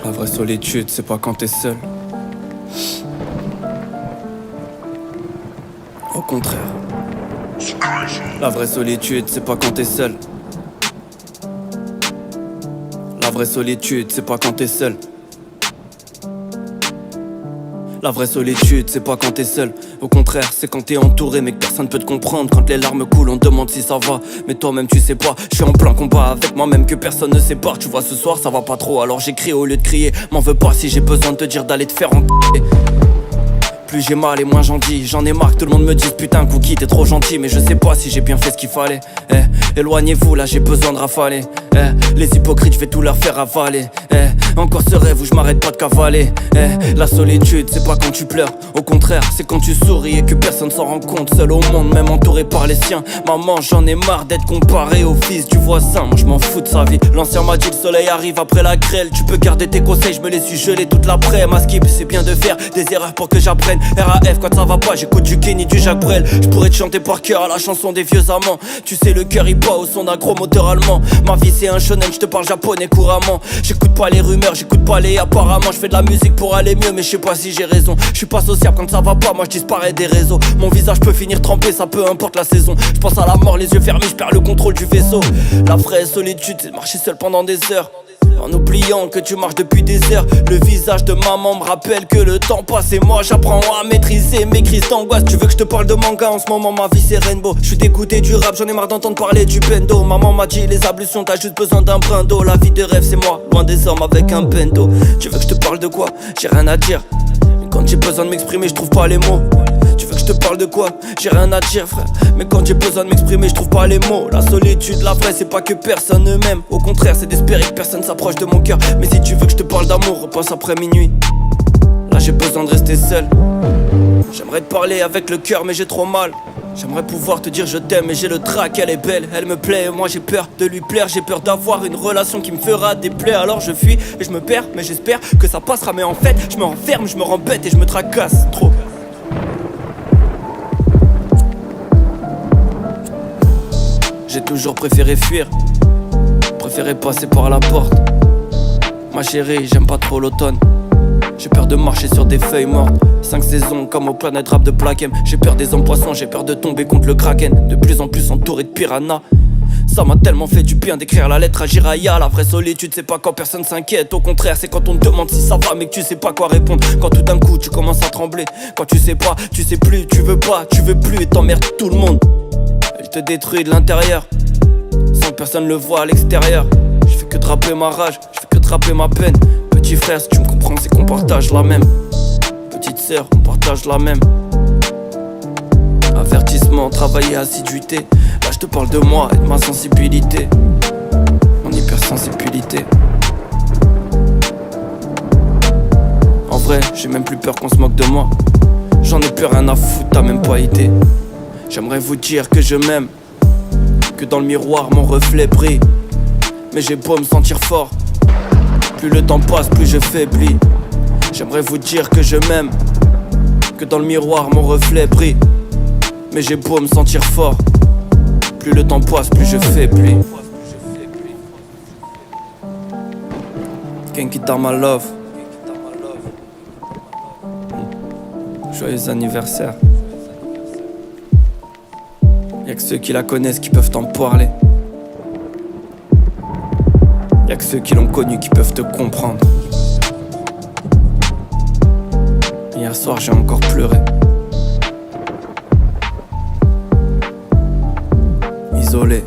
La vraie solitude, c'est pas quand t'es seul. Au contraire. La vraie solitude, c'est pas quand t'es seul. La vraie solitude, c'est pas quand t'es seul. La vraie solitude, c'est pas quand t'es seul. Au contraire, c'est quand t'es entouré mais que personne peut te comprendre. Quand les larmes coulent, on te demande si ça va, mais toi-même tu sais pas. Je suis en plein combat avec moi-même que personne ne sépare. Tu vois, ce soir ça va pas trop, alors j'écris au lieu de crier. M'en veux pas si j'ai besoin de te dire d'aller te faire enculer. Plus j'ai mal et moins j'en dis. J'en ai marre que tout le monde me dise putain Cookie t'es trop gentil. Mais je sais pas si j'ai bien fait ce qu'il fallait. Éloignez-vous là j'ai besoin de rafaler. Les hypocrites je vais tout leur faire avaler. Encore ce rêve où je m'arrête pas de cavaler. La solitude c'est pas quand tu pleures. Au contraire c'est quand tu souris et que personne s'en rend compte. Seul au monde même entouré par les siens. Maman j'en ai marre d'être comparé au fils du voisin. Moi je m'en fous de sa vie. L'ancien m'a dit le soleil arrive après la grêle. Tu peux garder tes conseils, je me les suis gelés toute l'après. Ma skip c'est bien de faire des erreurs pour que j'apprenne. RAF quand ça va pas j'écoute du Kenny, du Jacques Brel. Je pourrais te chanter par cœur à la chanson des vieux amants. Tu sais le cœur il bat au son d'un gros moteur allemand. Ma vie c'est un shonen, je te parle japonais couramment. J'écoute pas les rumeurs, j'écoute pas les apparemment. Je fais de la musique pour aller mieux mais je sais pas si j'ai raison. Je suis pas sociable quand ça va pas, moi je disparais des réseaux. Mon visage peut finir trempé, ça peu importe la saison. Je pense à la mort les yeux fermés, je perds le contrôle du vaisseau. La vraie solitude c'est de marcher seul pendant des heures. En oubliant que tu marches depuis des heures. Le visage de maman me rappelle que le temps passe. Et moi j'apprends à maîtriser mes crises d'angoisse. Tu veux que je te parle de manga, en ce moment ma vie c'est rainbow. Je suis dégoûté du rap, j'en ai marre d'entendre parler du bendo. Maman m'a dit les ablutions t'as juste besoin d'un brin d'eau. La vie de rêve c'est moi, loin des hommes avec un bendo. Tu veux que je te parle de quoi? J'ai rien à dire. Mais quand j'ai besoin de m'exprimer je trouve pas les mots. Tu veux que je te parle de quoi? J'ai rien à dire frère. Mais quand j'ai besoin de m'exprimer je trouve pas les mots. La solitude, la vraie c'est pas que personne ne m'aime. Au contraire c'est d'espérer que personne s'approche de mon cœur. Mais si tu veux que je te parle d'amour, repasse après minuit. Là j'ai besoin de rester seul. J'aimerais te parler avec le cœur mais j'ai trop mal. J'aimerais pouvoir te dire je t'aime mais j'ai le trac. Elle est belle, elle me plaît, moi j'ai peur de lui plaire. J'ai peur d'avoir une relation qui me fera des plaies. Alors je fuis et je me perds mais j'espère que ça passera. Mais en fait je me renferme, je me rembête et je me tracasse trop. J'ai toujours préféré fuir, préféré passer par la porte. Ma chérie, j'aime pas trop l'automne. J'ai peur de marcher sur des feuilles mortes. 5 saisons comme au Planète Rap de Black M. J'ai peur des hommes poissons, j'ai peur de tomber contre le Kraken. De plus en plus entouré de piranhas. Ça m'a tellement fait du bien d'écrire la lettre à Jiraya. La vraie solitude c'est pas quand personne s'inquiète. Au contraire c'est quand on te demande si ça va mais que tu sais pas quoi répondre. Quand tout d'un coup tu commences à trembler. Quand tu sais pas, tu sais plus, tu veux pas, tu veux plus et t'emmerdes tout le monde. Elle te détruit de l'intérieur, sans que personne le voit à l'extérieur. Je fais que draper ma rage, je fais que draper ma peine. Petit frère si tu me comprends c'est qu'on partage la même. Petite sœur on partage la même. Avertissement, travailler assiduité. Là je te parle de moi et de ma sensibilité. Mon hypersensibilité. En vrai j'ai même plus peur qu'on se moque de moi. J'en ai plus rien à foutre, t'as même pas idée. J'aimerais vous dire que je m'aime, que dans le miroir mon reflet brille. Mais j'ai beau me sentir fort, plus le temps passe plus je faiblis. J'aimerais vous dire que je m'aime, que dans le miroir mon reflet brille. Mais j'ai beau me sentir fort, plus le temps passe plus je faiblis. Kenkita my love. Joyeux anniversaire. Y'a que ceux qui la connaissent qui peuvent t'en parler. Y'a que ceux qui l'ont connue qui peuvent te comprendre. Hier soir j'ai encore pleuré. Isolé.